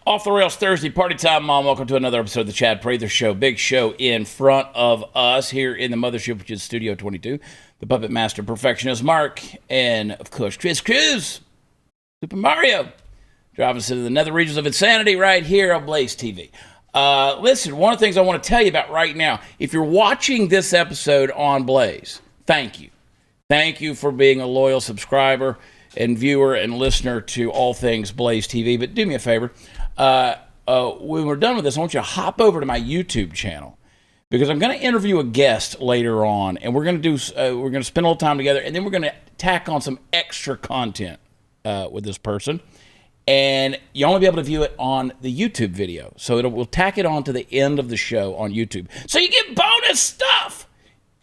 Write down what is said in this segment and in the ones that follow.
Off the Rails Thursday, party time, Mom. Welcome to another episode of the Chad Prather Show. Big show in front of us here in the mothership, which is Studio 22. The puppet master perfectionist Mark, and of course Chris Cruz, Super Mario, driving us into the nether regions of insanity right here on Blaze TV. Listen, one of the things I want to tell you about right now, if you're watching this episode on Blaze, thank you. Thank you for being a loyal subscriber and viewer and listener to all things Blaze TV. But do me a favor. When we're done with this, I want you to hop over to my YouTube channel because I'm going to interview a guest later on, and we're going to spend a little time together, and then we're going to tack on some extra content with this person, and you'll only be able to view it on the YouTube video. So we'll tack it on to the end of the show on YouTube, so you get bonus stuff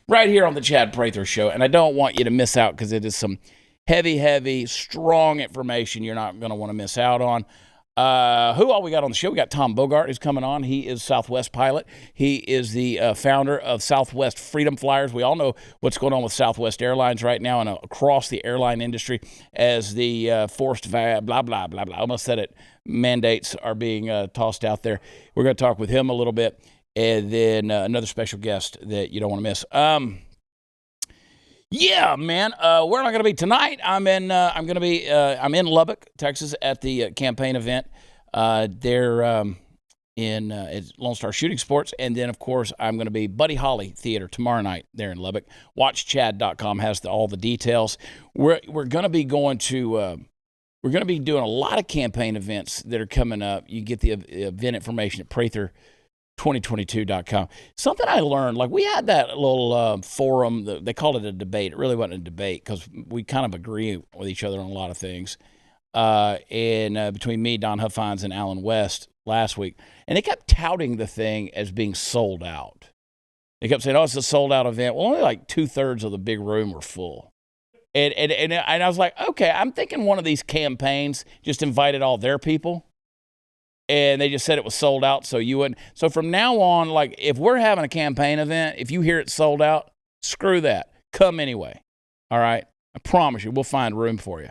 right here on the Chad Prather Show, and I don't want you to miss out because it is some heavy, strong information you're not going to want to miss out on. Who all we got on the show? We got Tom Bogart who's coming on. He is Southwest pilot. He is the founder of Southwest Freedom Flyers. We all know what's going on with Southwest Airlines right now and across the airline industry as the forced blah, blah, blah, blah. I almost said it. Mandates are being tossed out there. We're going to talk with him a little bit, and then another special guest that you don't want to miss. Yeah, man. Where am I going to be tonight? I'm in Lubbock, Texas, at the campaign event. They're in Lone Star Shooting Sports, and then of course I'm going to be Buddy Holly Theater tomorrow night there in Lubbock. WatchChad.com has all the details. We're going to be going to we're going to be doing a lot of campaign events that are coming up. You get the event information at Prather2022.com. Something I learned, like we had that little forum, they called it a debate. It really wasn't a debate because we kind of agree with each other on a lot of things. Between me, Don Huffines, and Alan West last week. And they kept touting the thing as being sold out. They kept saying, oh, it's a sold out event. Well, only like 2/3 of the big room were full. And I was like, okay, I'm thinking one of these campaigns just invited all their people. And they just said it was sold out, so you wouldn't. So from now on, like, if we're having a campaign event, if you hear it's sold out, screw that. Come anyway. All right? I promise you, we'll find room for you.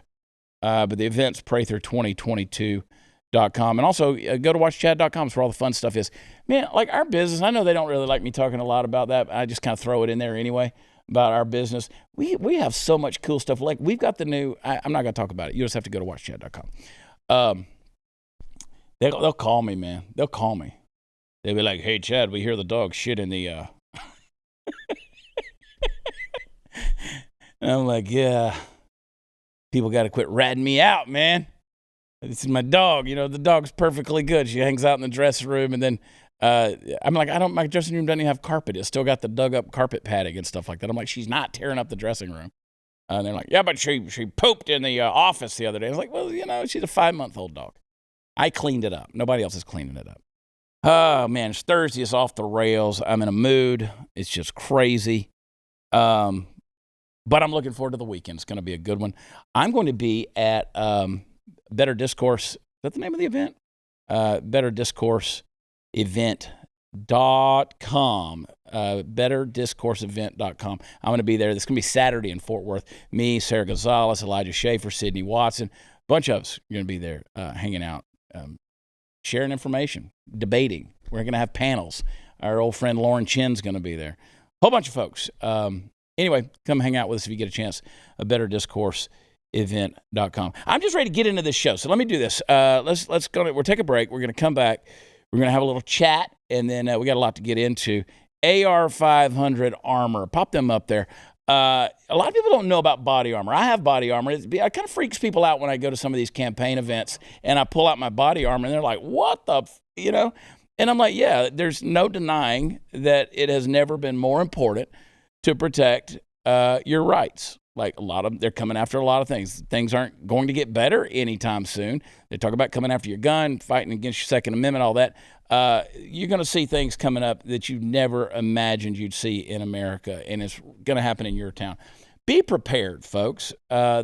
But the event's Prather2022.com. And also, go to watchchad.com. It's where all the fun stuff is. Man, like our business, I know they don't really like me talking a lot about that, but I just kind of throw it in there anyway about our business. We have so much cool stuff. Like, we've got the new, I'm not going to talk about it. You just have to go to watchchad.com. They'll call me, man. They'll call me. They'll be like, hey, Chad, we hear the dog shit in the... And I'm like, yeah. People got to quit ratting me out, man. This is my dog. You know, the dog's perfectly good. She hangs out in the dressing room. And then I'm like, my dressing room doesn't even have carpet. It's still got the dug-up carpet padding and stuff like that. I'm like, she's not tearing up the dressing room. And they're like, yeah, but she pooped in the office the other day. I was like, well, you know, she's a 5-month-old dog. I cleaned it up. Nobody else is cleaning it up. Oh, man, it's Thursday. It's off the rails. I'm in a mood. It's just crazy. But I'm looking forward to the weekend. It's going to be a good one. I'm going to be at Better Discourse. Is that the name of the event? BetterDiscourseEvent.com. BetterDiscourseEvent.com. I'm going to be there. This is going to be Saturday in Fort Worth. Me, Sarah Gonzalez, Elijah Schaefer, Sydney Watson. Bunch of us are going to be there hanging out, sharing information, debating. We're going to have panels. Our old friend Lauren Chin's going to be there. Whole bunch of folks. Anyway, come hang out with us if you get a chance. BetterDiscourseEvent.com. I'm just ready to get into this show. So let me do this. Let's go. We'll take a break. We're going to come back. We're going to have a little chat, and then we got a lot to get into. AR-500 armor. Pop them up there. A lot of people don't know about body armor. I have body armor. It kind of freaks people out when I go to some of these campaign events and I pull out my body armor and they're like, what the, And I'm like, yeah, there's no denying that it has never been more important to protect your rights. Like they're coming after a lot of things. Things aren't going to get better anytime soon. They talk about coming after your gun, fighting against your Second Amendment, all that. You're going to see things coming up that you never imagined you'd see in America, and it's going to happen in your town. Be prepared, folks.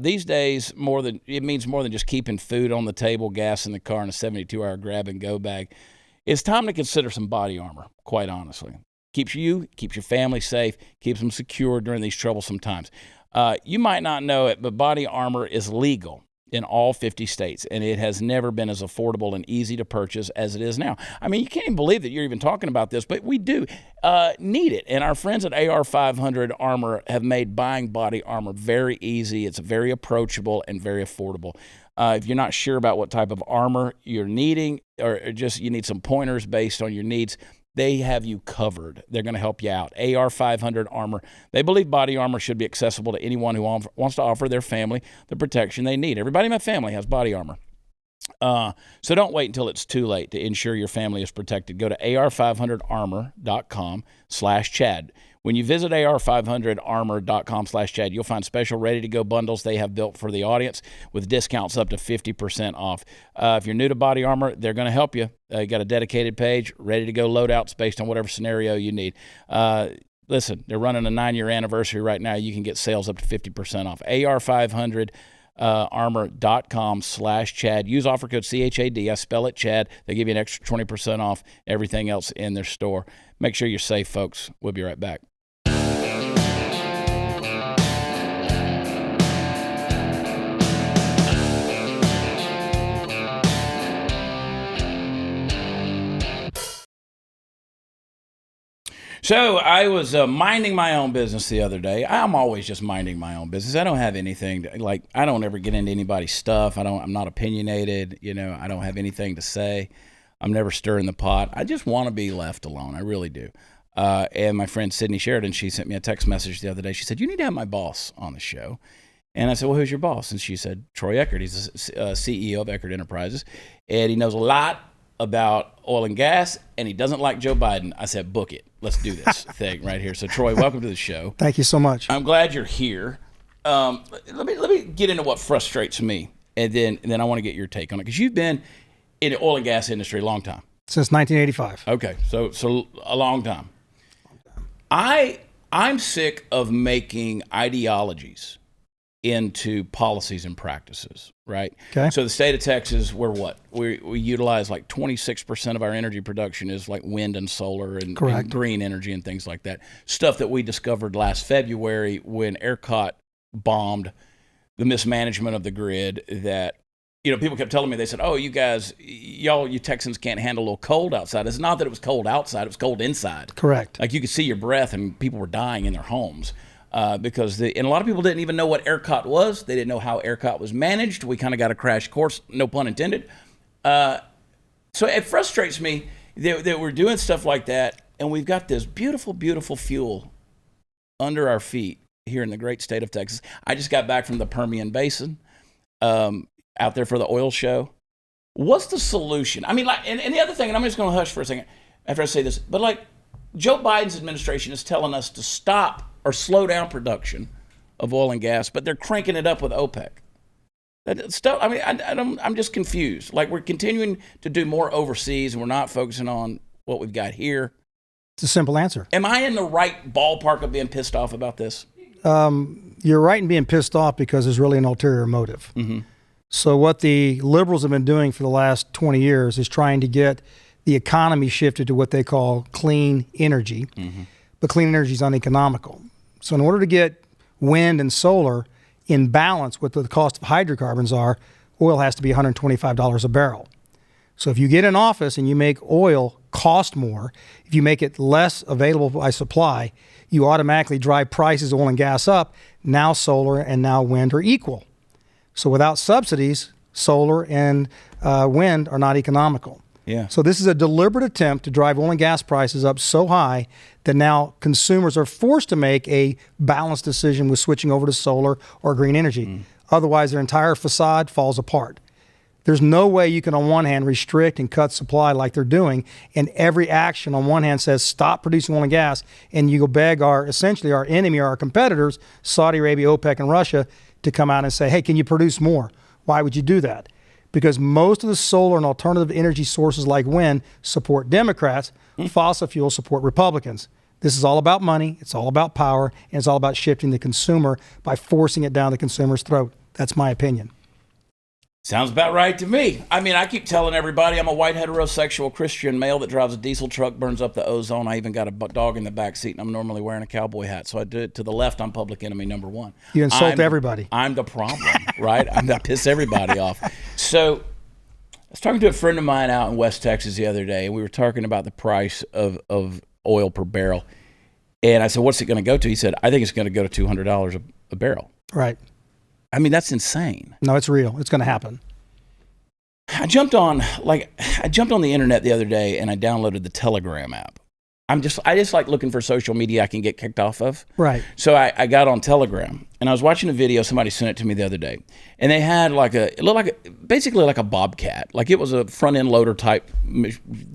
These days, it means more than just keeping food on the table, gas in the car, and a 72-hour grab-and-go bag. It's time to consider some body armor, quite honestly. Keeps your family safe, keeps them secure during these troublesome times. You might not know it, but body armor is legal. in all 50 states, and it has never been as affordable and easy to purchase as it is now. I mean, you can't even believe that you're even talking about this, but we do need it. And our friends at AR500 Armor have made buying body armor very easy. It's very approachable and very affordable. If you're not sure about what type of armor you're needing, or just you need some pointers based on your needs, they have you covered. They're going to help you out. AR500 Armor. They believe body armor should be accessible to anyone who wants to offer their family the protection they need. Everybody in my family has body armor. So don't wait until it's too late to ensure your family is protected. Go to ar500armor.com/Chad. When you visit ar500armor.com/Chad, you'll find special ready-to-go bundles they have built for the audience with discounts up to 50% off. If you're new to body armor, they're going to help you. You got a dedicated page, ready-to-go loadouts based on whatever scenario you need. Listen, they're running a 9-year anniversary right now. You can get sales up to 50% off. ar500armor.com/Chad. Use offer code CHAD. I spell it Chad. They give you an extra 20% off everything else in their store. Make sure you're safe, folks. We'll be right back. So I was minding my own business the other day. I'm always just minding my own business. I don't have anything I don't ever get into anybody's stuff. I'm not opinionated. I don't have anything to say. I'm never stirring the pot. I just want to be left alone. I really do. And my friend Sydney Sheridan, she sent me a text message the other day. She said, "You need to have my boss on the show." And I said, "Well, who's your boss?" And she said, "Troy Eckard. He's the CEO of Eckard Enterprises, and he knows a lot about oil and gas, and he doesn't like Joe Biden." I said, "Book it. Let's do this thing right here." So, Troy, welcome to the show. Thank you so much. I'm glad you're here. Let me get into what frustrates me, and then I want to get your take on it, because you've been in the oil and gas industry a long time. Since 1985. Okay, so a long time. I'm sick of making ideologies into policies and practices, right? Okay. So the state of Texas, we utilize like 26% of our energy production is like wind and solar and green energy and things like that. Stuff that we discovered last February when ERCOT bombed the mismanagement of the grid. That people kept telling me, they said, "Oh, you Texans can't handle a little cold outside." It's not that it was cold outside; it was cold inside. Correct. Like you could see your breath, and people were dying in their homes. Because and a lot of people didn't even know what ERCOT was. They didn't know how ERCOT was managed. We kind of got a crash course, no pun intended. So it frustrates me that we're doing stuff like that, and we've got this beautiful, beautiful fuel under our feet here in the great state of Texas. I just got back from the Permian Basin, out there for the oil show. What's the solution? I mean, and the other thing, and I'm just going to hush for a second after I say this, but Joe Biden's administration is telling us to stop or slow down production of oil and gas, but they're cranking it up with OPEC. I'm just confused. We're continuing to do more overseas, and we're not focusing on what we've got here. It's a simple answer. Am I in the right ballpark of being pissed off about this? You're right in being pissed off because there's really an ulterior motive. Mm-hmm. So what the liberals have been doing for the last 20 years is trying to get the economy shifted to what they call clean energy. Mm-hmm. But clean energy is uneconomical. So in order to get wind and solar in balance with what the cost of hydrocarbons are, oil has to be $125 a barrel. So if you get in office and you make oil cost more, if you make it less available by supply, you automatically drive prices of oil and gas up. Now solar and now wind are equal. So without subsidies, solar and wind are not economical. Yeah. So this is a deliberate attempt to drive oil and gas prices up so high that now consumers are forced to make a balanced decision with switching over to solar or green energy. Otherwise, their entire facade falls apart. There's no way you can, on one hand, restrict and cut supply like they're doing, and every action on one hand says stop producing oil and gas, and you go beg essentially our enemy or our competitors, Saudi Arabia, OPEC, and Russia, to come out and say, hey, can you produce more? Why would you do that? Because most of the solar and alternative energy sources like wind support Democrats, fossil fuels support Republicans. This is all about money, it's all about power, and it's all about shifting the consumer by forcing it down the consumer's throat. That's my opinion. Sounds about right to me. I mean, I keep telling everybody I'm a white heterosexual Christian male that drives a diesel truck, burns up the ozone. I even got a dog in the back seat, and I'm normally wearing a cowboy hat. So I do it to the left. I'm public enemy number one. You insult everybody. I'm the problem, right? I piss everybody off. So I was talking to a friend of mine out in West Texas the other day, and we were talking about the price of oil per barrel. And I said, what's it going to go to? He said, I think it's going to go to $200 a barrel. Right. I mean, that's insane. No, it's real. It's going to happen. I jumped on the internet the other day and I downloaded the Telegram app. I just like looking for social media I can get kicked off of. Right. So I got on Telegram and I was watching a video. Somebody sent it to me the other day, and they had basically like a Bobcat, like it was a front end loader type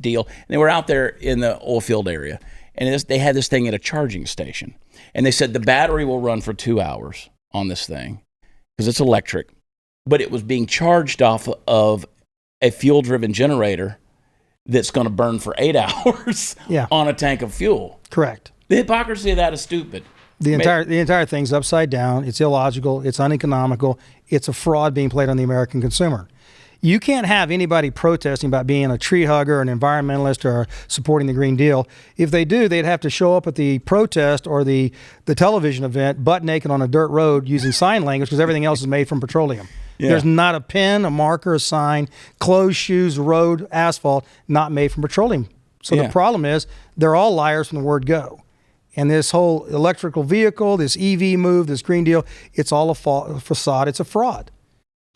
deal. And they were out there in the oil field area, and they had this thing at a charging station, and they said the battery will run for 2 hours on this thing because it's electric, but it was being charged off of a fuel-driven generator that's going to burn for 8 hours on a tank of fuel. Correct. The hypocrisy of that is stupid. The entire thing's upside down. It's illogical. It's uneconomical. It's a fraud being played on the American consumer. You can't have anybody protesting about being a tree hugger, an environmentalist, or supporting the Green Deal. If they do, they'd have to show up at the protest or the television event butt naked on a dirt road using sign language because everything else is made from petroleum. Yeah. There's not a pen, a marker, a sign, clothes, shoes, road, asphalt, not made from petroleum. So the problem is they're all liars from the word go. And this whole electrical vehicle, this EV move, this Green Deal, it's all a facade. It's a fraud.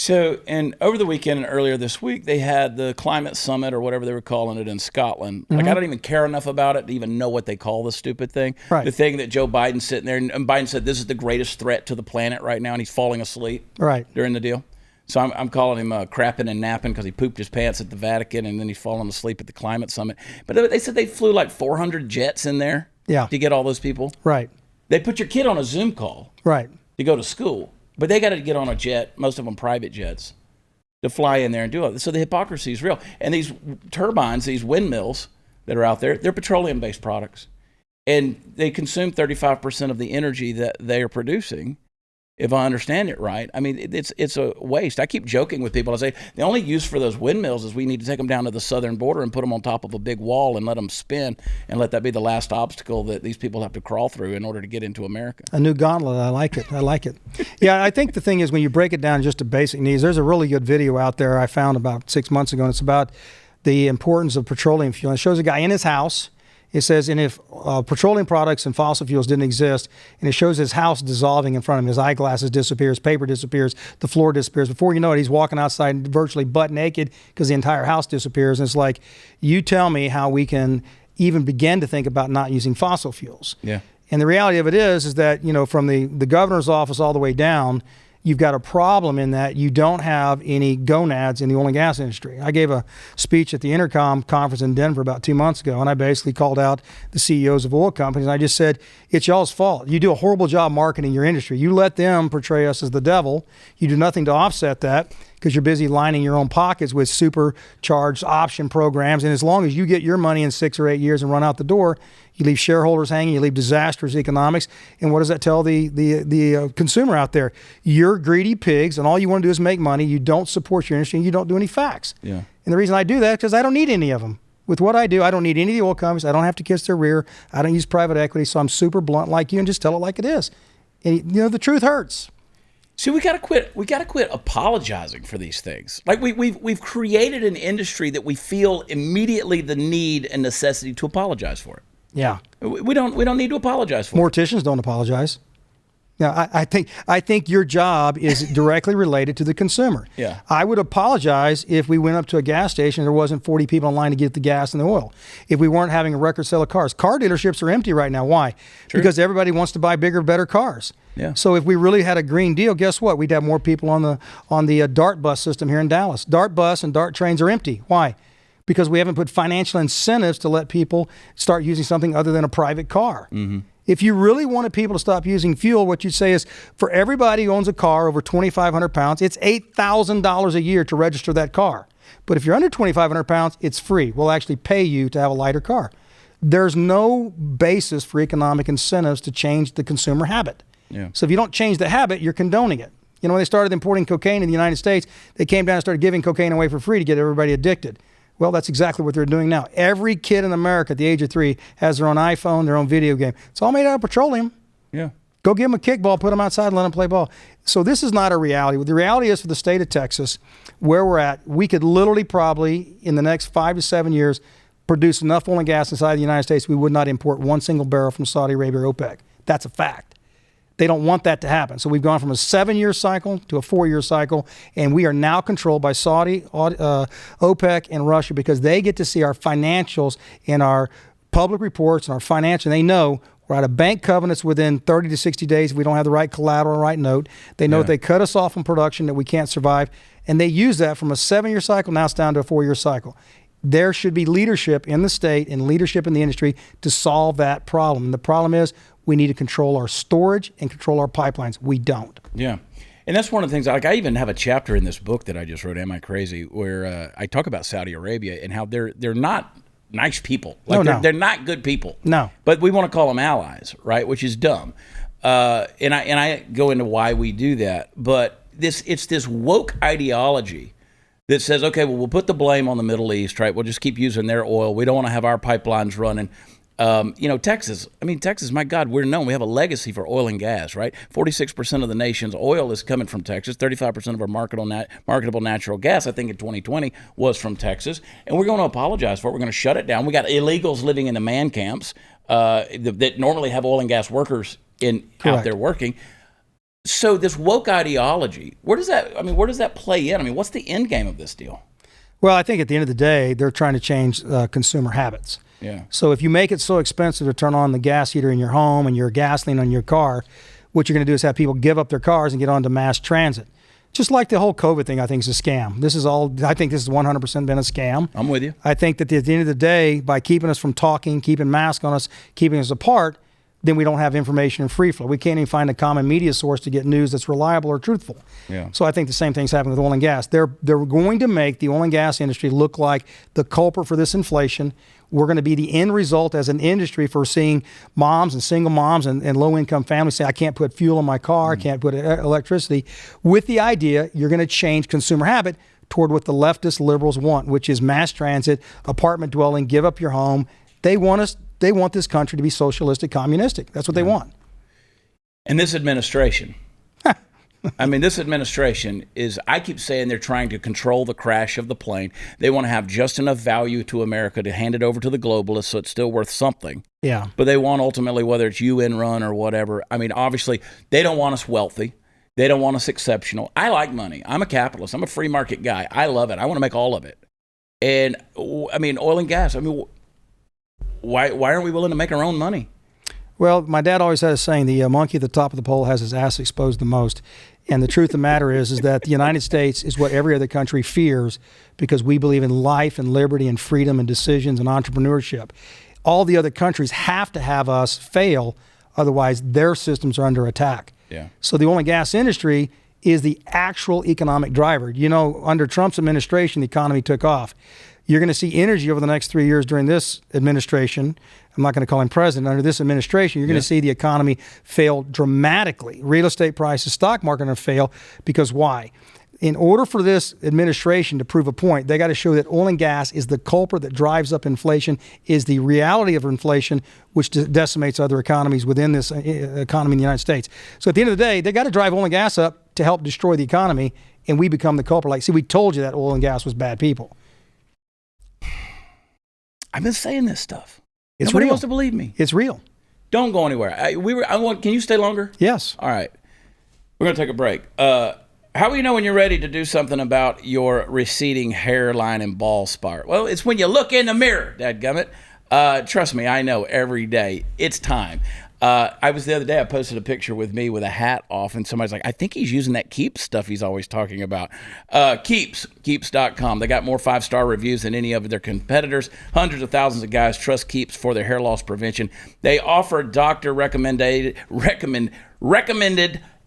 So, and over the weekend and earlier this week, they had the climate summit or whatever they were calling it in Scotland. Like, I don't even care enough about it to even know what they call the stupid thing. Right. The thing that Joe Biden's sitting there, and Biden said this is the greatest threat to the planet right now, and he's falling asleep during the deal. So I'm calling him crapping and napping because he pooped his pants at the Vatican, and then he's falling asleep at the climate summit. But they said they flew like 400 jets in there to get all those people. Right. They put your kid on a Zoom call to go to school. But they got to get on a jet, most of them private jets, to fly in there and do it. So the hypocrisy is real. And these turbines, these windmills that are out there, they're petroleum-based products. And they consume 35% of the energy that they are producing, if I understand it right. I mean, it's a waste. I keep joking with people. I say, the only use for those windmills is we need to take them down to the southern border and put them on top of a big wall and let them spin and let that be the last obstacle that these people have to crawl through in order to get into America. A new gauntlet. I like it. Yeah, I think the thing is when you break it down just to basic needs, there's a really good video out there I found about 6 months ago, and it's about the importance of petroleum fuel. And it shows a guy in his house. It says, and if petroleum products and fossil fuels didn't exist, and it shows his house dissolving in front of him, his eyeglasses disappear, his paper disappears, the floor disappears. Before you know it, he's walking outside virtually butt naked because the entire house disappears. And it's like, you tell me how we can even begin to think about not using fossil fuels. Yeah. And the reality of it is that, from the governor's office all the way down, you've got a problem in that you don't have any gonads in the oil and gas industry. I gave a speech at the Intercom conference in Denver about 2 months ago, and I basically called out the CEOs of oil companies, and I just said, it's y'all's fault. You do a horrible job marketing your industry. You let them portray us as the devil. You do nothing to offset that because you're busy lining your own pockets with supercharged option programs, and as long as you get your money in 6 or 8 years and run out the door, you leave shareholders hanging, you leave disastrous economics. And what does that tell the consumer out there? You're greedy pigs, and all you want to do is make money. You don't support your industry, and you don't do any facts. Yeah. And the reason I do that is because I don't need any of them. With what I do, I don't need any of the oil companies. I don't have to kiss their rear. I don't use private equity, so I'm super blunt like you and just tell it like it is. And the truth hurts. See, we gotta quit. We gotta quit apologizing for these things. Like we've created an industry that we feel immediately the need and necessity to apologize for it. Yeah, we don't need to apologize for it. Morticians don't apologize. Yeah, I think your job is directly related to the consumer. Yeah, I would apologize if we went up to a gas station and there wasn't 40 people in line to get the gas and the oil. If we weren't having a record sale of cars. Car dealerships are empty right now. Why? True. Because everybody wants to buy bigger, better cars. Yeah. So if we really had a Green Deal, guess what? We'd have more people on the DART bus system here in Dallas. DART bus and DART trains are empty. Why? Because we haven't put financial incentives to let people start using something other than a private car. Mm-hmm. If you really wanted people to stop using fuel, what you'd say is, for everybody who owns a car over 2,500 pounds, it's $8,000 a year to register that car. But if you're under 2,500 pounds, it's free. We'll actually pay you to have a lighter car. There's no basis for economic incentives to change the consumer habit. Yeah. So if you don't change the habit, you're condoning it. You know, when they started importing cocaine in the United States, they came down and started giving cocaine away for free to get everybody addicted. Well, that's exactly what they're doing now. Every kid in America at the age of 3 has their own iPhone, their own video game. It's all made out of petroleum. Yeah. Go give them a kickball, put them outside, and let them play ball. So this is not a reality. The reality is for the state of Texas, where we're at, we could literally probably, in the next 5 to 7 years, produce enough oil and gas inside the United States we would not import one single barrel from Saudi Arabia or OPEC. That's a fact. They don't want that to happen. So we've gone from a 7-year cycle to a 4-year cycle, and we are now controlled by Saudi, OPEC, and Russia because they get to see our financials in our public reports and our financial. And they know we're out of bank covenants within 30 to 60 days if we don't have the right collateral and right note. They know if they cut us off from production that we can't survive. And they use that from a 7-year cycle, now it's down to a 4-year cycle. There should be leadership in the state and leadership in the industry to solve that problem. And the problem is we need to control our storage and control our pipelines. We don't. Yeah. And that's one of the things, like I even have a chapter in this book that I just wrote, Am I Crazy?, where I talk about Saudi Arabia and how they're not nice people. Like they're not good people. No. But we want to call them allies, right? Which is dumb. And I go into why we do that. But it's this woke ideology that says, okay, well, we'll put the blame on the Middle East, right? We'll just keep using their oil. We don't want to have our pipelines running. Texas, my God, we're known. We have a legacy for oil and gas, right? 46% of the nation's oil is coming from Texas. 35% of our marketable natural gas, I think in 2020, was from Texas. And we're going to apologize for it. We're going to shut it down. We got illegals living in the man camps that normally have oil and gas workers out there working. So this woke ideology, where does that play in? I mean, what's the end game of this deal? Well, I think at the end of the day, they're trying to change consumer habits. Yeah. So if you make it so expensive to turn on the gas heater in your home and your gasoline on your car, what you're going to do is have people give up their cars and get onto mass transit. Just like the whole COVID thing, I think is a scam. I think this has 100% been a scam. I'm with you. I think that at the end of the day, by keeping us from talking, keeping masks on us, keeping us apart, then we don't have information in free flow. We can't even find a common media source to get news that's reliable or truthful. Yeah. So I think the same thing's happening with oil and gas. They're going to make the oil and gas industry look like the culprit for this inflation. We're going to be the end result as an industry for seeing moms and single moms and low-income families say, I can't put fuel in my car, I can't put electricity, with the idea you're going to change consumer habit toward what the leftist liberals want, which is mass transit, apartment dwelling, give up your home. They want this country to be socialistic, communistic. That's what they want. And this administration, this administration is, I keep saying they're trying to control the crash of the plane. They want to have just enough value to America to hand it over to the globalists so it's still worth something. Yeah. But they want ultimately, whether it's UN run or whatever, obviously, they don't want us wealthy. They don't want us exceptional. I like money. I'm a capitalist. I'm a free market guy. I love it. I want to make all of it. And, oil and gas, why aren't we willing to make our own money? Well, my dad always had a saying, the monkey at the top of the pole has his ass exposed the most. And the truth of the matter is that the United States is what every other country fears because we believe in life and liberty and freedom and decisions and entrepreneurship. All the other countries have to have us fail, otherwise their systems are under attack. Yeah. So the oil and gas industry is the actual economic driver. Under Trump's administration, the economy took off. You're going to see energy over the next 3 years during this administration. I'm not going to call him president. Under this administration, you're going to see the economy fail dramatically. Real estate prices, stock market are going to fail because why? In order for this administration to prove a point, they got to show that oil and gas is the culprit that drives up inflation, is the reality of inflation, which decimates other economies within this economy in the United States. So at the end of the day, they got to drive oil and gas up to help destroy the economy, and we become the culprit. We told you that oil and gas was bad people. I've been saying this stuff. It's Nobody real. wants to believe me. It's real. Don't go anywhere. Can you stay longer? Yes. All right. We're going to take a break. How will you know when you're ready to do something about your receding hairline and bald spot? Well, it's when you look in the mirror, dadgummit. Trust me, I know every day. It's time. The other day, I posted a picture with me with a hat off, and somebody's like, I think he's using that Keeps stuff he's always talking about. Keeps.com. They got more 5-star reviews than any of their competitors. Hundreds of thousands of guys trust Keeps for their hair loss prevention. They offer doctor recommended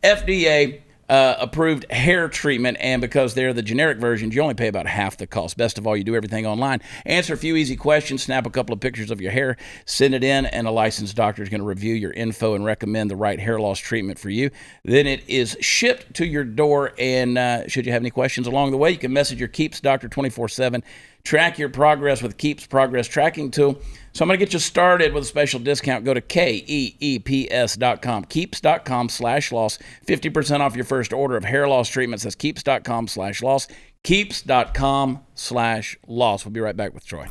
FDA approved hair treatment, and because they're the generic versions, you only pay about half the cost. Best of all, you do everything online. Answer a few easy questions, snap a couple of pictures of your hair, send it in, and a licensed doctor is going to review your info and recommend the right hair loss treatment for you. Then it is shipped to your door, and should you have any questions along the way, you can message your Keeps Doctor 24/7. Track your progress with Keeps Progress Tracking Tool. So I'm going to get you started with a special discount. Go to KEEPS.com, keeps.com/loss, 50% off your first order of hair loss treatments. That's keeps.com/loss, keeps.com/loss. We'll be right back with Troy.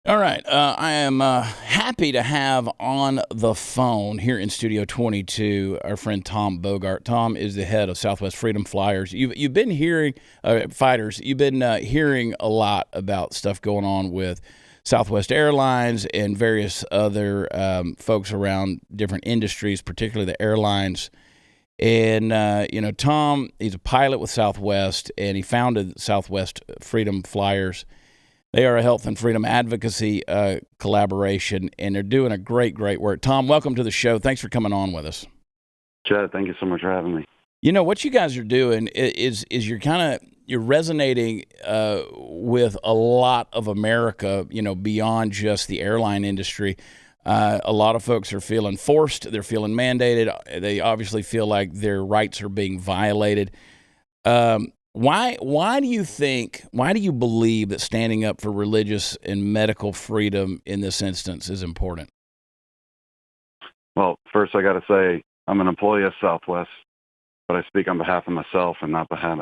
All right. I am happy to have on the phone here in Studio 22 our friend Tom Bogart. Tom is the head of Southwest Freedom Flyers. You've been hearing, fighters, you've been hearing a lot about stuff going on with Southwest Airlines and various other folks around different industries, particularly the airlines. And, Tom, he's a pilot with Southwest, and he founded Southwest Freedom Flyers. They are a health and freedom advocacy collaboration, and they're doing a great, great work. Tom, welcome to the show. Thanks for coming on with us. Chad, thank you so much for having me. You know, what you guys are doing is you're resonating with a lot of America, beyond just the airline industry. A lot of folks are feeling forced. They're feeling mandated. They obviously feel like their rights are being violated. Why do you believe that standing up for religious and medical freedom in this instance is important? Well, first I got to say I'm an employee of Southwest, but I speak on behalf of myself and not behalf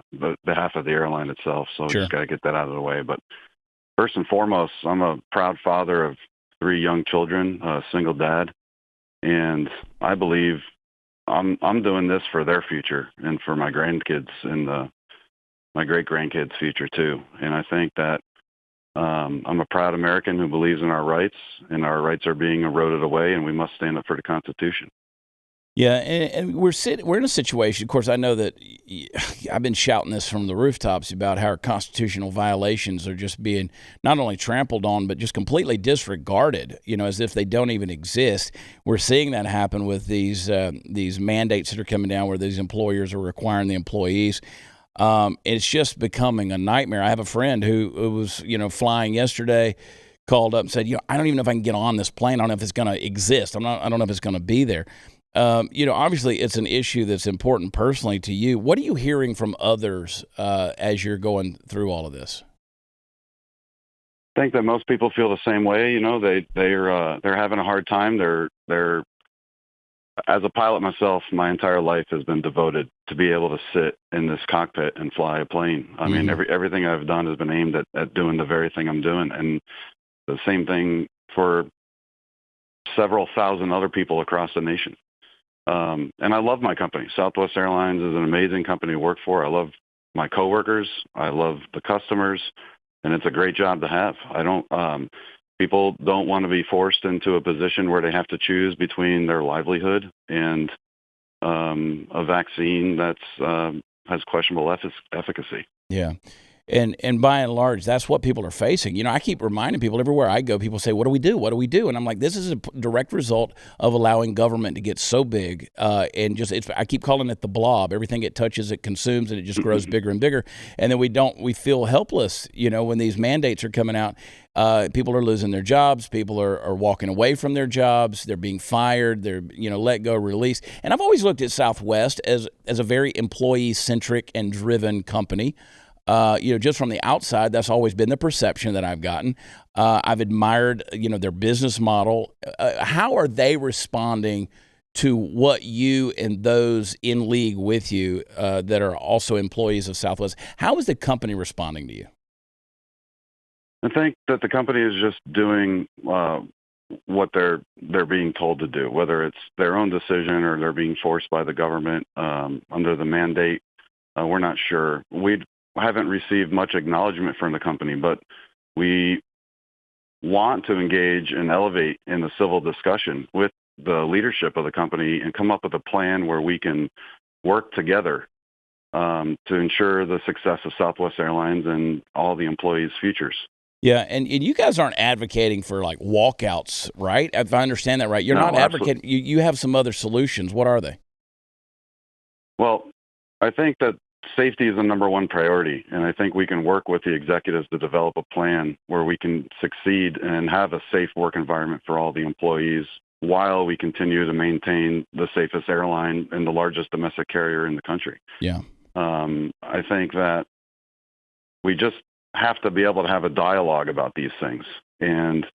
of the airline itself. So Sure. I just got to get that out of the way. But first and foremost, I'm a proud father of 3 young children, a single dad, and I believe I'm doing this for their future and for my grandkids and my great-grandkids' future, too. And I think that I'm a proud American who believes in our rights, and our rights are being eroded away, and we must stand up for the Constitution. Yeah, and we're in a situation. Of course, I know that I've been shouting this from the rooftops about how our constitutional violations are just being not only trampled on, but just completely disregarded. As if they don't even exist. We're seeing that happen with these mandates that are coming down, where these employers are requiring the employees. It's just becoming a nightmare. I have a friend who was, flying yesterday, called up and said, I don't even know if I can get on this plane. I don't know if it's going to exist. I don't know if it's going to be there. Obviously it's an issue that's important personally to you. What are you hearing from others as you're going through all of this? I think that most people feel the same way. They're having a hard time. They're as a pilot myself, my entire life has been devoted to be able to sit in this cockpit and fly a plane. I mean, everything I've done has been aimed at doing the very thing I'm doing. And the same thing for several thousand other people across the nation. And I love my company. Southwest Airlines is an amazing company to work for. I love my coworkers. I love the customers, and it's a great job to have. People don't want to be forced into a position where they have to choose between their livelihood and a vaccine that's has questionable efficacy. Yeah. And by and large, that's what people are facing. I keep reminding people everywhere I go, people say, what do we do? What do we do? And I'm like, this is a direct result of allowing government to get so big. And I keep calling it the blob. Everything it touches, it consumes, and it just grows bigger and bigger. And then we feel helpless, when these mandates are coming out. People are losing their jobs. People are walking away from their jobs. They're being fired. They're, let go, released. And I've always looked at Southwest as a very employee-centric and driven company. Just from the outside, that's always been the perception that I've gotten. I've admired, their business model. How are they responding to what you and those in league with you that are also employees of Southwest? How is the company responding to you? I think that the company is just doing what they're being told to do, whether it's their own decision or they're being forced by the government under the mandate. We're not sure. We haven't received much acknowledgement from the company, but we want to engage and elevate in the civil discussion with the leadership of the company and come up with a plan where we can work together to ensure the success of Southwest Airlines and all the employees' futures. Yeah, and you guys aren't advocating for like walkouts, right? If I understand that right, you're No, not advocating. You have some other solutions. What are they? Well, I think that safety is the number one priority, and I think we can work with the executives to develop a plan where we can succeed and have a safe work environment for all the employees while we continue to maintain the safest airline and the largest domestic carrier in the country. Yeah. I think that we just have to be able to have a dialogue about these things, and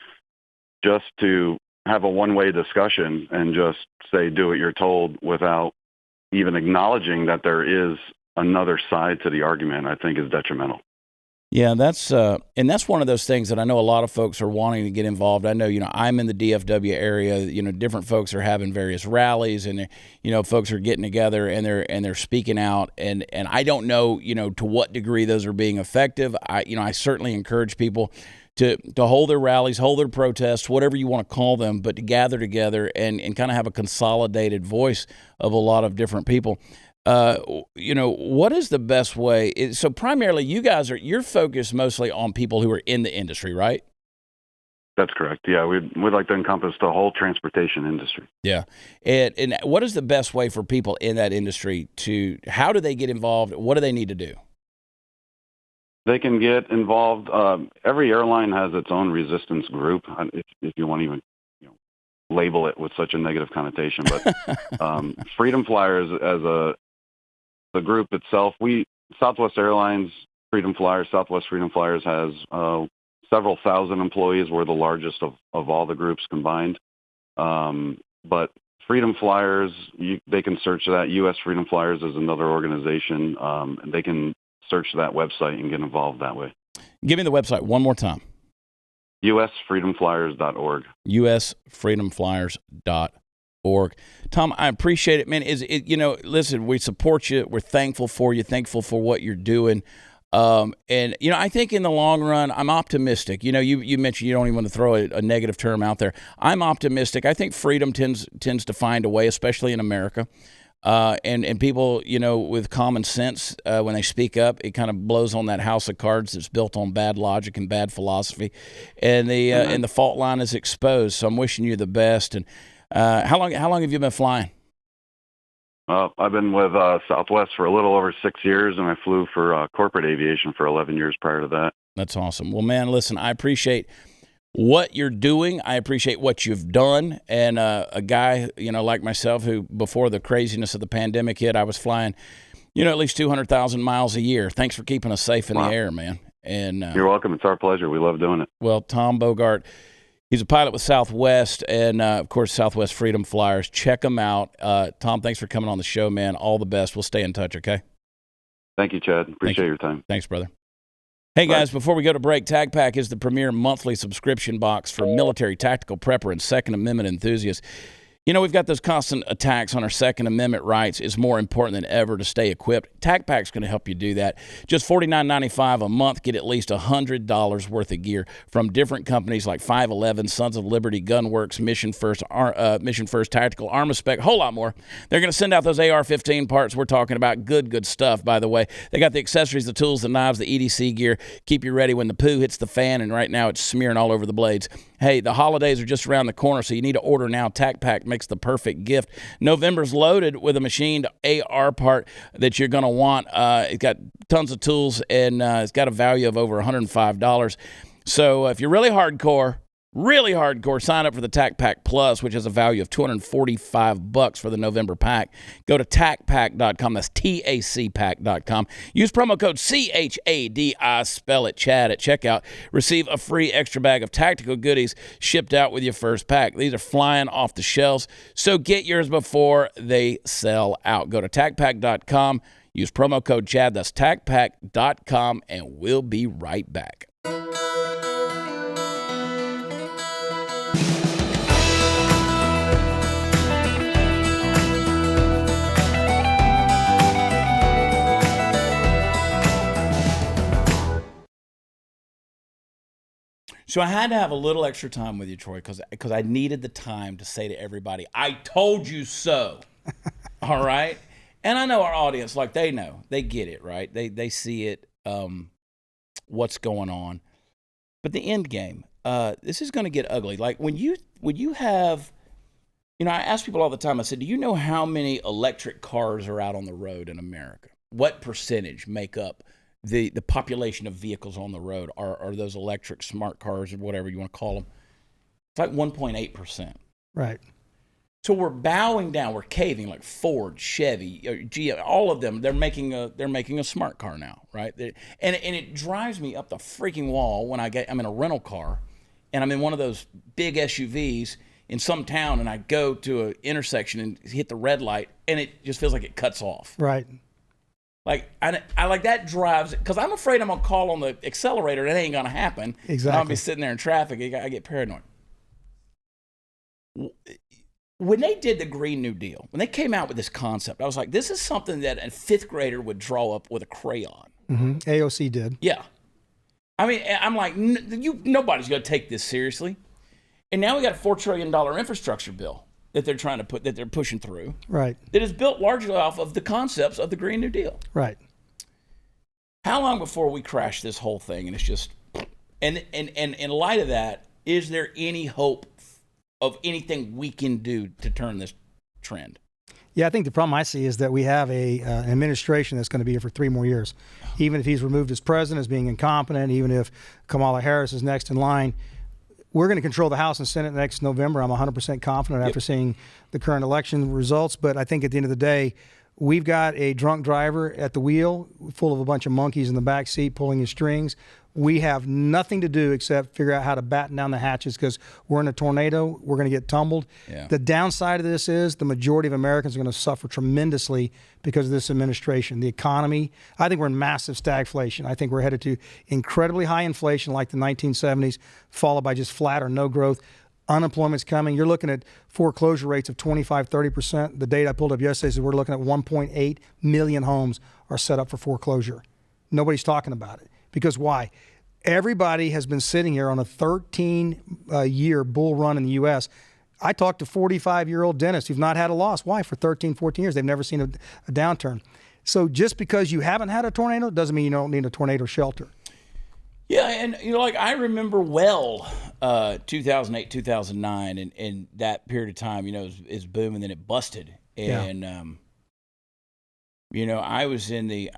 just to have a one-way discussion and just say, do what you're told without even acknowledging that there is another side to the argument, I think is detrimental. Yeah, that's one of those things that I know a lot of folks are wanting to get involved. I know, I'm in the DFW area. Different folks are having various rallies, and folks are getting together and they're speaking out. And I don't know, to what degree those are being effective. I certainly encourage people to hold their rallies, hold their protests, whatever you want to call them, but to gather together and kind of have a consolidated voice of a lot of different people. What is the best way? So primarily you're focused mostly on people who are in the industry, right? That's correct. Yeah, we'd like to encompass the whole transportation industry. Yeah. And what is the best way for people in that industry how do they get involved? What do they need to do? They can get involved. Every airline has its own resistance group, if you want to even label it with such a negative connotation. But Freedom Flyers as the group itself, Southwest Airlines, Southwest Freedom Flyers has several thousand employees. We're the largest of all the groups combined. But Freedom Flyers, they can search that. U.S. Freedom Flyers is another organization, and they can search that website and get involved that way. Give me the website one more time. usfreedomflyers.org. usfreedomflyers.org. Tom, I appreciate it, man. Listen, we support you. We're thankful for you. Thankful for what you're doing. I think in the long run, I'm optimistic. You mentioned you don't even want to throw a negative term out there. I'm optimistic. I think freedom tends to find a way, especially in America. And people, with common sense, when they speak up, it kind of blows on that house of cards that's built on bad logic and bad philosophy, and the fault line is exposed. So I'm wishing you the best. And how long have you been flying? I've been with Southwest for a little over 6 years, and I flew for corporate aviation for 11 years prior to that. That's awesome. Well, man, listen, I appreciate what you're doing. I appreciate what you've done. And a guy, like myself, who before the craziness of the pandemic hit, I was flying, at least 200,000 miles a year. Thanks for keeping us safe in the air, man. And you're welcome. It's our pleasure. We love doing it. Well, Tom Bogart, he's a pilot with Southwest and, of course, Southwest Freedom Flyers. Check him out. Tom, thanks for coming on the show, man. All the best. We'll stay in touch, okay? Thank you, Chad. Appreciate your time. Thanks, brother. Hey, guys, before we go to break, Tag Pack is the premier monthly subscription box for military, tactical prepper, and Second Amendment enthusiasts. We've got those constant attacks on our Second Amendment rights. It's more important than ever to stay equipped. Tag Pack's going to help you do that. Just $49.95 a month. Get at least $100 worth of gear from different companies like 511, Sons of Liberty, Gunworks, Mission First Tactical, Armaspec, a whole lot more. They're going to send out those AR-15 parts we're talking about. Good stuff, by the way. They got the accessories, the tools, the knives, the EDC gear. Keep you ready when the poo hits the fan, and right now it's smearing all over the blades. Hey, the holidays are just around the corner, so you need to order now. Tag Pack makes the perfect gift. November's loaded with a machined AR part that you're going to want. It's got tons of tools, and it's got a value of over $105. So if you're really hardcore, sign up for the Tac Pack Plus, which has a value of $245 for the November pack. Go to tacpack.com. That's TACpack.com. Use promo code CHADI, spell it Chad, at checkout. Receive a free extra bag of tactical goodies shipped out with your first pack. These are flying off the shelves, so get yours before they sell out. Go to tacpack.com. Use promo code Chad. That's tacpack.com, and we'll be right back. So I had to have a little extra time with you, Troy, because I needed the time to say to everybody, I told you so. All right? And I know our audience, like they know, they get it, right? They see it, what's going on. But the end game, this is going to get ugly. Like when you have, I ask people all the time, I said, do you know how many electric cars are out on the road in America? What percentage make up the population of vehicles on the road are those electric smart cars or whatever you want to call them? It's like 1.8%. Right. So we're bowing down, we're caving, like Ford, Chevy, GM, all of them. They're making a smart car now, right? And it drives me up the freaking wall when I'm in a rental car, and I'm in one of those big SUVs in some town, and I go to an intersection and hit the red light, and it just feels like it cuts off. Right. Like I like that drives, because I'm afraid I'm gonna call on the accelerator, and it ain't gonna happen. Exactly. I'll be sitting there in traffic. I get paranoid. When they did the Green New Deal, when they came out with this concept, I was like, this is something that a fifth grader would draw up with a crayon. Mm-hmm. AOC did. Yeah. I mean, I'm like, nobody's going to take this seriously. And now we got a $4 trillion infrastructure bill that they're pushing through. Right. That is built largely off of the concepts of the Green New Deal. Right. How long before we crash this whole thing? And it's just, and in light of that, is there any hope of anything we can do to turn this trend? Yeah, I think the problem I see is that we have an administration that's going to be here for 3 more years. Even if he's removed as president as being incompetent, even if Kamala Harris is next in line, we're going to control the House and Senate next November. I'm 100% confident after seeing the current election results. But I think at the end of the day, we've got a drunk driver at the wheel full of a bunch of monkeys in the back seat pulling his strings. We have nothing to do except figure out how to batten down the hatches because we're in a tornado. We're going to get tumbled. Yeah. The downside of this is the majority of Americans are going to suffer tremendously because of this administration. The economy, I think we're in massive stagflation. I think we're headed to incredibly high inflation like the 1970s, followed by just flat or no growth. Unemployment's coming. You're looking at foreclosure rates of 25, 30%. The data I pulled up yesterday says we're looking at 1.8 million homes are set up for foreclosure. Nobody's talking about it. Because why? Everybody has been sitting here on a 13-year bull run in the U.S. I talked to 45-year-old dentists who've not had a loss. Why? For 13, 14 years. They've never seen a downturn. So just because you haven't had a tornado doesn't mean you don't need a tornado shelter. Yeah, and like I remember well 2008, 2009, and that period of time, is boom, and then it busted. And I was in the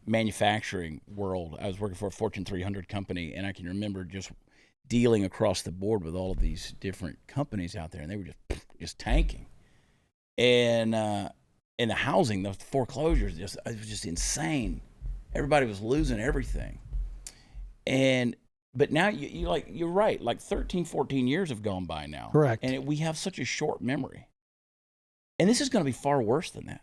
manufacturing world. I was working for a Fortune 300 company, and I can remember just dealing across the board with all of these different companies out there, and they were just tanking. And in the housing, the foreclosures, it was just insane. Everybody was losing everything. But now you're right. Like 13, 14 years have gone by now. Correct. And we have such a short memory. And this is going to be far worse than that.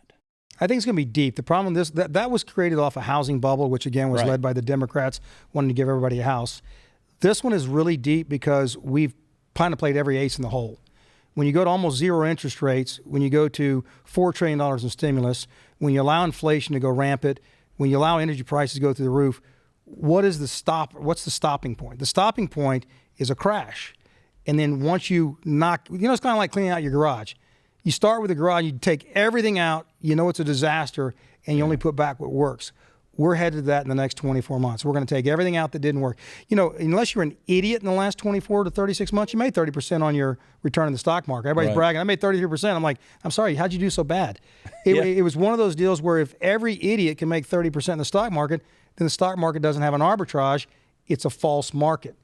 I think it's going to be deep. The problem with this, that was created off a housing bubble, which again was led by the Democrats wanting to give everybody a house. This one is really deep because we've kind of played every ace in the hole. When you go to almost zero interest rates, when you go to $4 trillion in stimulus, when you allow inflation to go rampant, when you allow energy prices to go through the roof, what's the stopping point? The stopping point is a crash. And then once you knock, it's kind of like cleaning out your garage. You start with the garage, you take everything out, it's a disaster, and you only put back what works. We're headed to that in the next 24 months. We're going to take everything out that didn't work. Unless you're an idiot in the last 24 to 36 months, you made 30% on your return in the stock market. Everybody's bragging, I made 33%. I'm like, I'm sorry, how'd you do so bad? It was one of those deals where if every idiot can make 30% in the stock market, then the stock market doesn't have an arbitrage. It's a false market.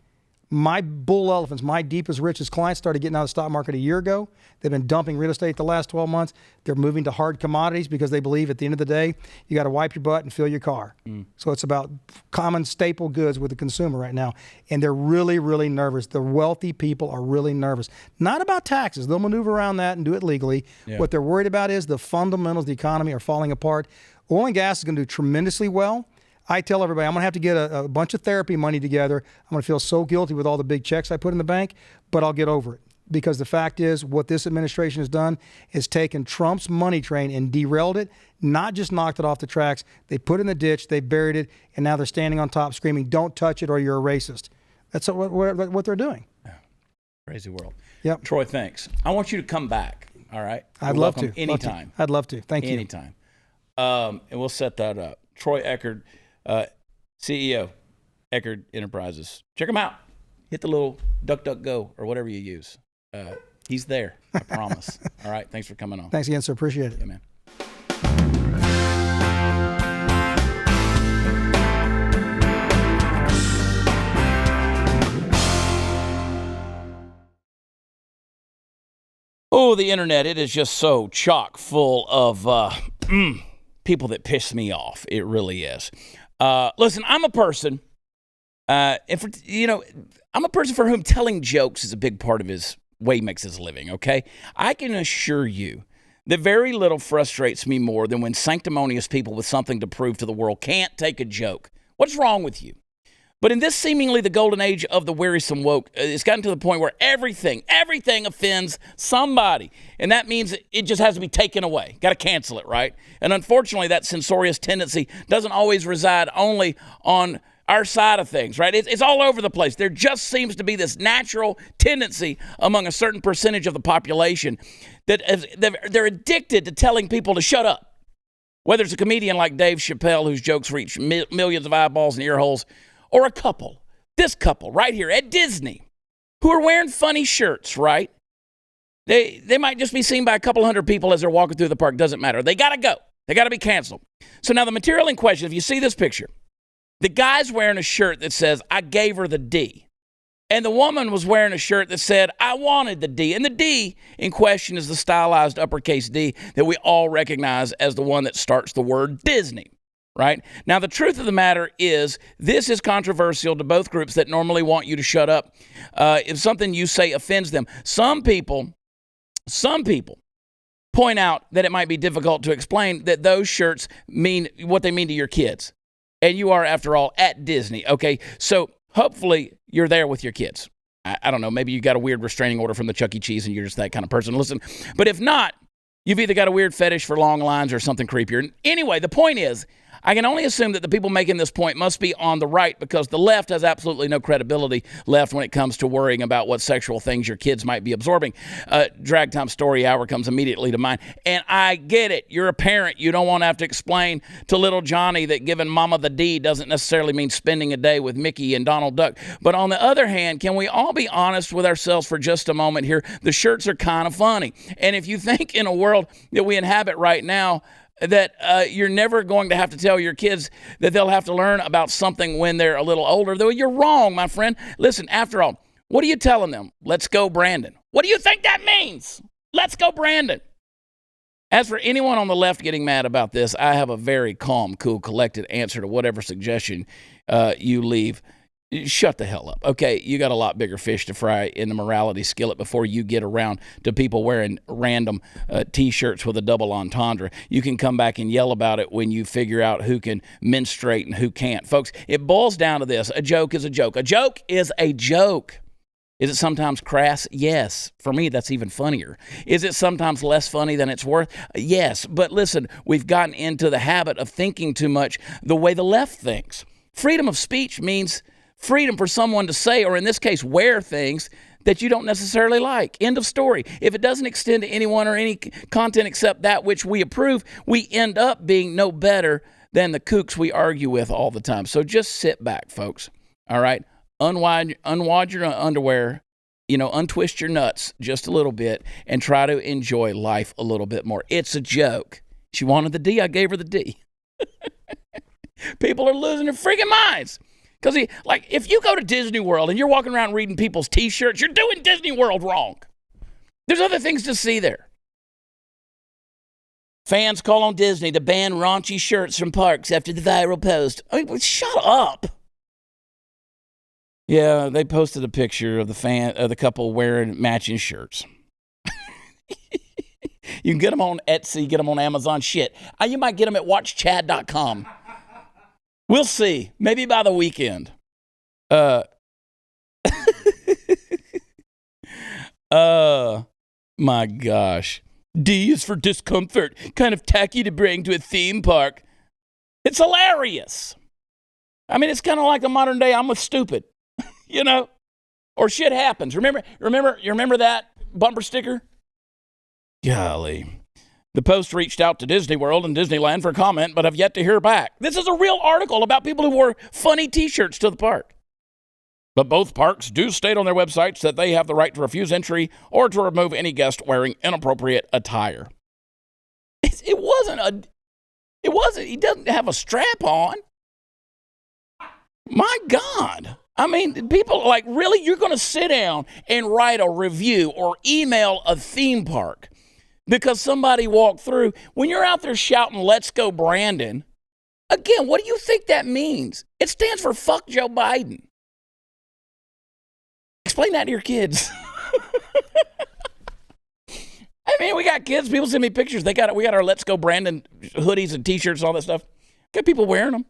My bull elephants, my deepest, richest clients started getting out of the stock market a year ago. They've been dumping real estate the last 12 months. They're moving to hard commodities because they believe at the end of the day, you got to wipe your butt and fill your car. So it's about common staple goods with the consumer right now. And they're really, really nervous. The wealthy people are really nervous. Not about taxes. They'll maneuver around that and do it legally. Yeah. What they're worried about is the fundamentals of the economy are falling apart. Oil and gas is going to do tremendously well. I tell everybody, I'm going to have to get a bunch of therapy money together. I'm going to feel so guilty with all the big checks I put in the bank, but I'll get over it. Because the fact is, what this administration has done is taken Trump's money train and derailed it, not just knocked it off the tracks. They put it in the ditch, they buried it, and now they're standing on top screaming, don't touch it or you're a racist. That's what they're doing. Crazy world. Yep. Troy, thanks. I want you to come back All right. I'd You're love welcome to. anytime. I'd love to. Thank you. Anytime. And we'll set that up. Troy Eckard, CEO, Eckard Enterprises. Check him out. Hit the little DuckDuckGo or whatever you use. He's there. I promise. All right. Thanks for coming on. Thanks again, sir. Appreciate it. Yeah, man. Oh, the internet, it is just so chock full of people that piss me off. It really is. Listen, I'm a person, I'm a person for whom telling jokes is a big part of his way he makes his living, okay? I can assure you that very little frustrates me more than when sanctimonious people with something to prove to the world can't take a joke. What's wrong with you? But in this seemingly the golden age of the wearisome woke, it's gotten to the point where everything offends somebody. And that means it just has to be taken away. Got to cancel it, right? And unfortunately, that censorious tendency doesn't always reside only on our side of things, right? It's all over the place. There just seems to be this natural tendency among a certain percentage of the population that they're addicted to telling people to shut up. Whether it's a comedian like Dave Chappelle, whose jokes reach millions of eyeballs and ear holes, or a couple, this couple right here at Disney, who are wearing funny shirts, right? They might just be seen by a couple hundred people as they're walking through the park. Doesn't matter. They got to go. They got to be canceled. So now the material in question, if you see this picture, the guy's wearing a shirt that says, I gave her the D. And the woman was wearing a shirt that said, I wanted the D. And the D in question is the stylized uppercase D that we all recognize as the one that starts the word Disney. Right? Now, the truth of the matter is this is controversial to both groups that normally want you to shut up if something you say offends them. Some people point out that it might be difficult to explain that those shirts mean what they mean to your kids. And you are, after all, at Disney. Okay, so hopefully you're there with your kids. I don't know, maybe you got a weird restraining order from the Chuck E. Cheese and you're just that kind of person. Listen, but if not, you've either got a weird fetish for long lines or something creepier. Anyway, the point is, I can only assume that the people making this point must be on the right because the left has absolutely no credibility left when it comes to worrying about what sexual things your kids might be absorbing. Drag Time Story Hour comes immediately to mind. And I get it. You're a parent. You don't want to have to explain to little Johnny that giving mama the D doesn't necessarily mean spending a day with Mickey and Donald Duck. But on the other hand, can we all be honest with ourselves for just a moment here? The shirts are kind of funny. And if you think in a world that we inhabit right now, that you're never going to have to tell your kids that they'll have to learn about something when they're a little older, though you're wrong, my friend. Listen, after all, what are you telling them? Let's go, Brandon. What do you think that means? Let's go, Brandon. As for anyone on the left getting mad about this, I have a very calm, cool, collected answer to whatever suggestion you leave. Shut the hell up. Okay, you got a lot bigger fish to fry in the morality skillet before you get around to people wearing random T-shirts with a double entendre. You can come back and yell about it when you figure out who can menstruate and who can't. Folks, it boils down to this. A joke is a joke. A joke is a joke. Is it sometimes crass? Yes. For me, that's even funnier. Is it sometimes less funny than it's worth? Yes. But listen, we've gotten into the habit of thinking too much the way the left thinks. Freedom of speech means freedom for someone to say, or in this case, wear things that you don't necessarily like. End of story. If it doesn't extend to anyone or any content except that which we approve, we end up being no better than the kooks we argue with all the time. So just sit back, folks. All right? Unwad your underwear, untwist your nuts just a little bit and try to enjoy life a little bit more. It's a joke. She wanted the D, I gave her the D. People are losing their freaking minds. Because, if you go to Disney World and you're walking around reading people's T-shirts, you're doing Disney World wrong. There's other things to see there. Fans call on Disney to ban raunchy shirts from parks after the viral post. I mean, shut up. Yeah, they posted a picture of the couple wearing matching shirts. You can get them on Etsy, get them on Amazon. Shit. You might get them at watchchad.com. We'll see. Maybe by the weekend. My gosh. D is for discomfort. Kind of tacky to bring to a theme park. It's hilarious. I mean, it's kind of like the modern day I'm with stupid. Or shit happens. Remember that bumper sticker? Golly. The Post reached out to Disney World and Disneyland for comment, but have yet to hear back. This is a real article about people who wore funny T-shirts to the park. But both parks do state on their websites that they have the right to refuse entry or to remove any guest wearing inappropriate attire. It wasn't, he doesn't have a strap on. My God. I mean, people are like, really? You're going to sit down and write a review or email a theme park because somebody walked through? When you're out there shouting, "Let's go, Brandon," again, what do you think that means? It stands for fuck Joe Biden. Explain that to your kids. I mean, we got kids. People send me pictures. We got our "Let's Go Brandon" hoodies and T-shirts and all that stuff. Got people wearing them.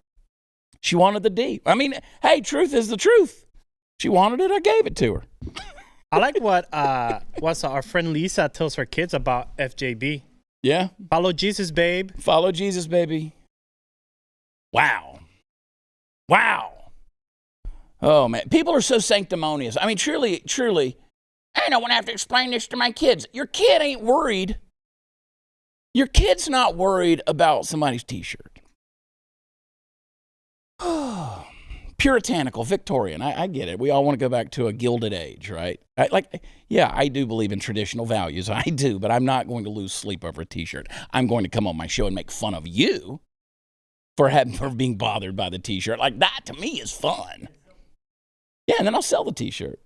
She wanted the D. I mean, hey, truth is the truth. She wanted it. I gave it to her. I like what our friend Lisa tells her kids about FJB. Yeah. Follow Jesus, babe. Follow Jesus, baby. Wow. Oh, man. People are so sanctimonious. I mean, truly, I don't want to have to explain this to my kids. Your kid ain't worried. Your kid's not worried about somebody's T-shirt. Puritanical, Victorian. I get it. We all want to go back to a Gilded Age, right? I do believe in traditional values. I do, but I'm not going to lose sleep over a T-shirt. I'm going to come on my show and make fun of you for being bothered by the T-shirt. Like, that to me is fun. Yeah, and then I'll sell the T-shirt.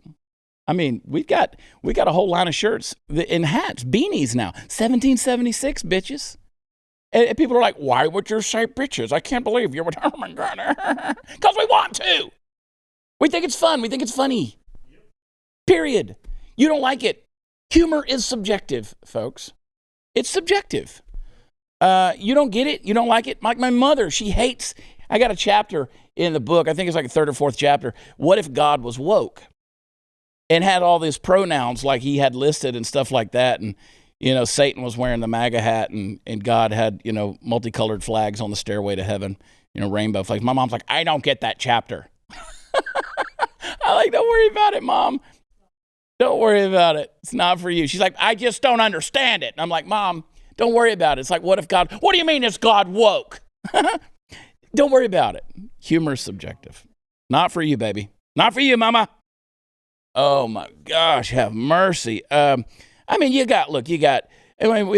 I mean, we got a whole line of shirts and hats, beanies now. 1776, bitches. And people are like, "Why would you say bitches? I can't believe you would." Oh, my God. Because we want to. We think it's fun. We think it's funny. Period. You don't like it. Humor is subjective, folks. It's subjective. You don't get it. You don't like it. Like my mother, she hates. I got a chapter in the book. I think it's like a third or fourth chapter. What if God was woke? And had all these pronouns like he had listed and stuff like that. And, Satan was wearing the MAGA hat and God had, multicolored flags on the stairway to heaven, rainbow flags. My mom's like, "I don't get that chapter." I like, "Don't worry about it, Mom. Don't worry about it. It's not for you." She's like, "I just don't understand it." And I'm like, "Mom, don't worry about it. It's like, what do you mean is God woke?" Don't worry about it. Humor is subjective. Not for you, baby. Not for you, Mama. Oh, my gosh, have mercy. We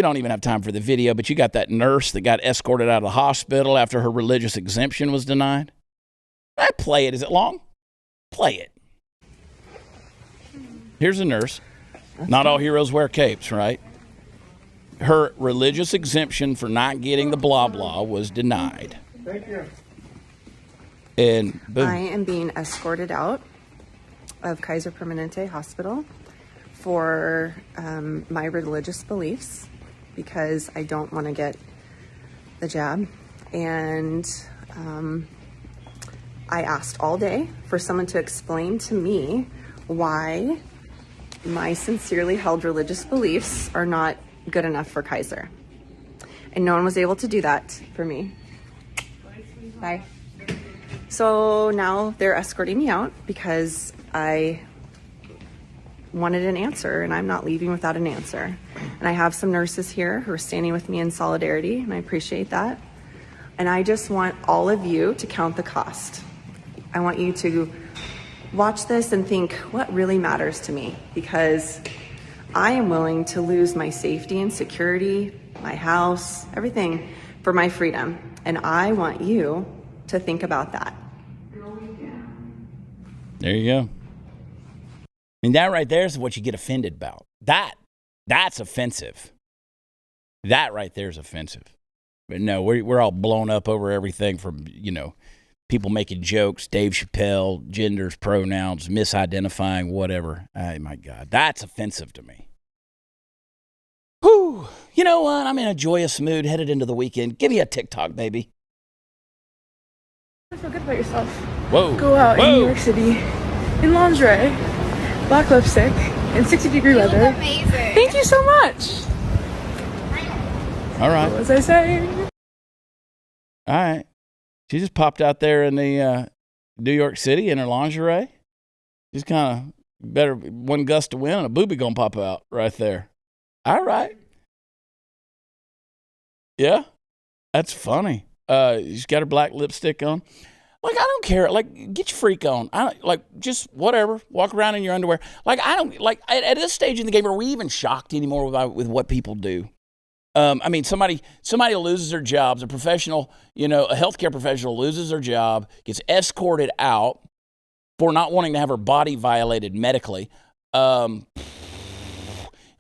don't even have time for the video, but you got that nurse that got escorted out of the hospital after her religious exemption was denied. I play it. Is it long? Play it. Here's a nurse. Not all heroes wear capes, right? Her religious exemption for not getting the blah blah was denied. Thank you. And boom. I am being escorted out of Kaiser Permanente Hospital for my religious beliefs because I don't want to get the jab. And I asked all day for someone to explain to me why my sincerely held religious beliefs are not good enough for Kaiser. And no one was able to do that for me. Bye. So now they're escorting me out because I wanted an answer and I'm not leaving without an answer. And I have some nurses here who are standing with me in solidarity and I appreciate that. And I just want all of you to count the cost. I want you to watch this and think what really matters to me, because I am willing to lose my safety and security, my house, everything for my freedom. And I want you to think about that. There you go. I mean, that right there is what you get offended about. That's offensive. That right there is offensive. But no, we're all blown up over everything from, people making jokes, Dave Chappelle, genders, pronouns, misidentifying, whatever. Oh, my God. That's offensive to me. Whew. You know what? I'm in a joyous mood headed into the weekend. Give me a TikTok, baby. Feel good about yourself. Whoa. Go out Whoa. in New York City in lingerie, black lipstick, and 60-degree weather. Amazing. Thank you so much. All right. What was I saying? All right. She just popped out there in the New York City in her lingerie. Just kind of better one gust of wind and a boobie gonna pop out right there. All right. Yeah, that's funny. She's got her black lipstick on. Like, I don't care. Like, get your freak on. I don't, like, just whatever. Walk around in your underwear. Like, I don't, like, at this stage in the game, are we even shocked anymore with what people do? I mean, somebody loses their jobs, a professional, a healthcare professional loses their job, gets escorted out for not wanting to have her body violated medically. All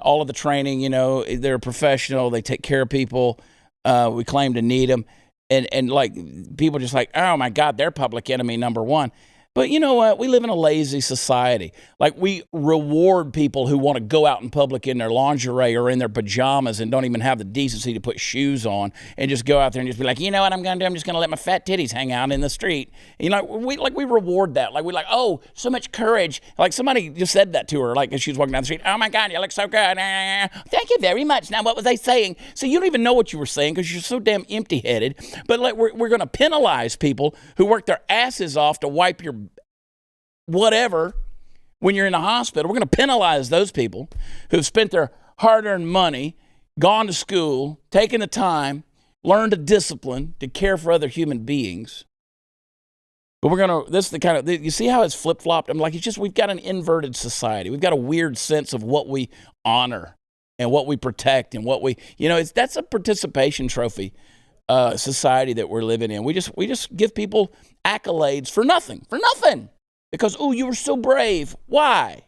of the training, they're a professional. They take care of people. We claim to need them. And like, people just like, oh my God, they're public enemy number one. But you know what? We live in a lazy society. Like, we reward people who want to go out in public in their lingerie or in their pajamas and don't even have the decency to put shoes on and just go out there and just be like, you know what I'm going to do? I'm just going to let my fat titties hang out in the street. We reward that. Like, we're like, oh, so much courage. Like, somebody just said that to her, like, as she was walking down the street. Oh my God, you look so good. Thank you very much. Now, what was I saying? So you don't even know what you were saying because you're so damn empty-headed. But like, we're going to penalize people who work their asses off to wipe your whatever when you're in the hospital. We're going to penalize those people who've spent their hard-earned money, gone to school, taken the time, learned a discipline to care for other human beings. But this is the kind of, you see how it's flip-flopped? I'm like, we've got an inverted society. We've got a weird sense of what we honor and what we protect and what we, that's a participation trophy society that we're living in. We just give people accolades for nothing. Because, you were so brave. Why?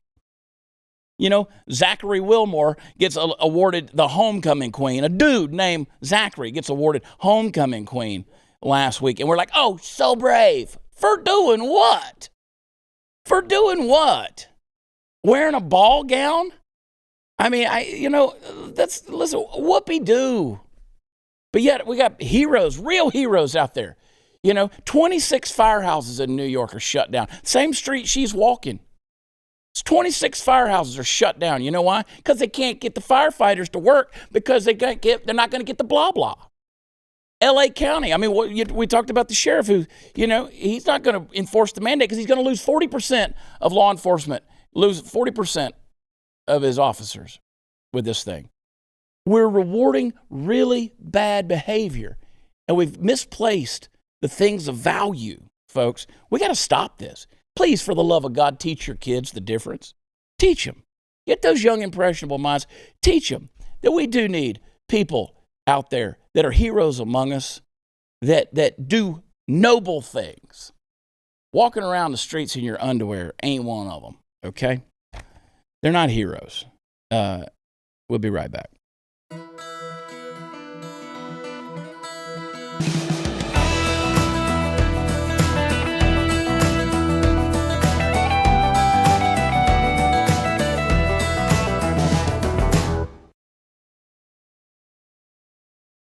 Zachary Wilmore gets awarded the homecoming queen. A dude named Zachary gets awarded homecoming queen last week. And we're like, oh, so brave. For doing what? Wearing a ball gown? I mean, listen, whoopee-doo. But yet we got heroes, real heroes out there. 26 firehouses in New York are shut down. Same street she's walking. 26 firehouses are shut down. You know why? Because they can't get the firefighters to work because they're not going to get the blah, blah. L.A. County, I mean, we talked about the sheriff who, he's not going to enforce the mandate because he's going to lose 40% of law enforcement, lose 40% of his officers with this thing. We're rewarding really bad behavior, and we've misplaced the things of value, folks. We got to stop this. Please, for the love of God, teach your kids the difference. Teach them. Get those young, impressionable minds. Teach them that we do need people out there that are heroes among us, that do noble things. Walking around the streets in your underwear ain't one of them, okay? They're not heroes. We'll be right back.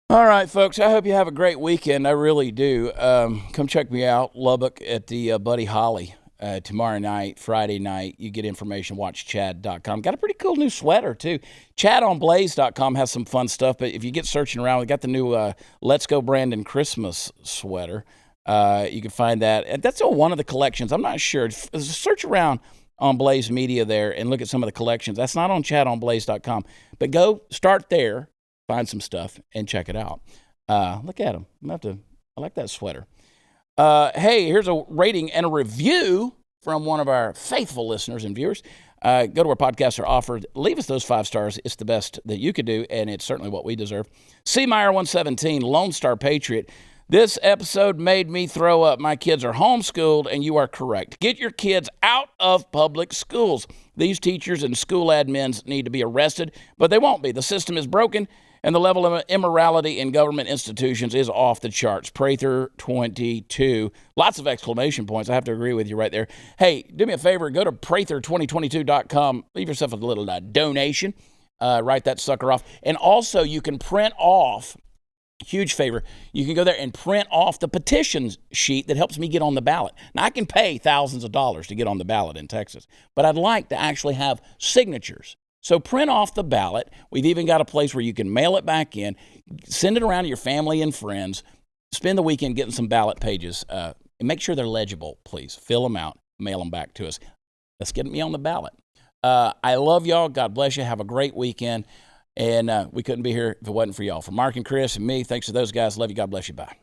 All right, folks, I hope you have a great weekend. I really do. Come check me out, Lubbock, at the Buddy Holly tomorrow night, Friday night. You get information, watch chad.com. Got a pretty cool new sweater, too. Chadonblaze.com has some fun stuff, but if you get searching around, we got the new Let's Go Brandon Christmas sweater. You can find that. And that's on one of the collections. I'm not sure. Search around on Blaze Media there and look at some of the collections. That's not on chadonblaze.com. But go start there. Find some stuff and check it out. Look at them. I like that sweater. Hey, here's a rating and a review from one of our faithful listeners and viewers. Go to where podcasts are offered. Leave us those 5 stars. It's the best that you could do, and it's certainly what we deserve. C. Meyer 117, Lone Star Patriot. This episode made me throw up. My kids are homeschooled, and you are correct. Get your kids out of public schools. These teachers and school admins need to be arrested, but they won't be. The system is broken, and the level of immorality in government institutions is off the charts. Prather 22. Lots of exclamation points. I have to agree with you right there. Hey, do me a favor. Go to Prather2022.com. Leave yourself a little donation. Write that sucker off. And also, you can print off, huge favor, you can go there and print off the petitions sheet that helps me get on the ballot. Now, I can pay thousands of dollars to get on the ballot in Texas, but I'd like to actually have signatures. So print off the ballot. We've even got a place where you can mail it back in, send it around to your family and friends, spend the weekend getting some ballot pages, and make sure they're legible, please. Fill them out, mail them back to us. Let's get me on the ballot. I love y'all. God bless you. Have a great weekend. And we couldn't be here if it wasn't for y'all. For Mark and Chris and me, thanks to those guys. Love you. God bless you. Bye.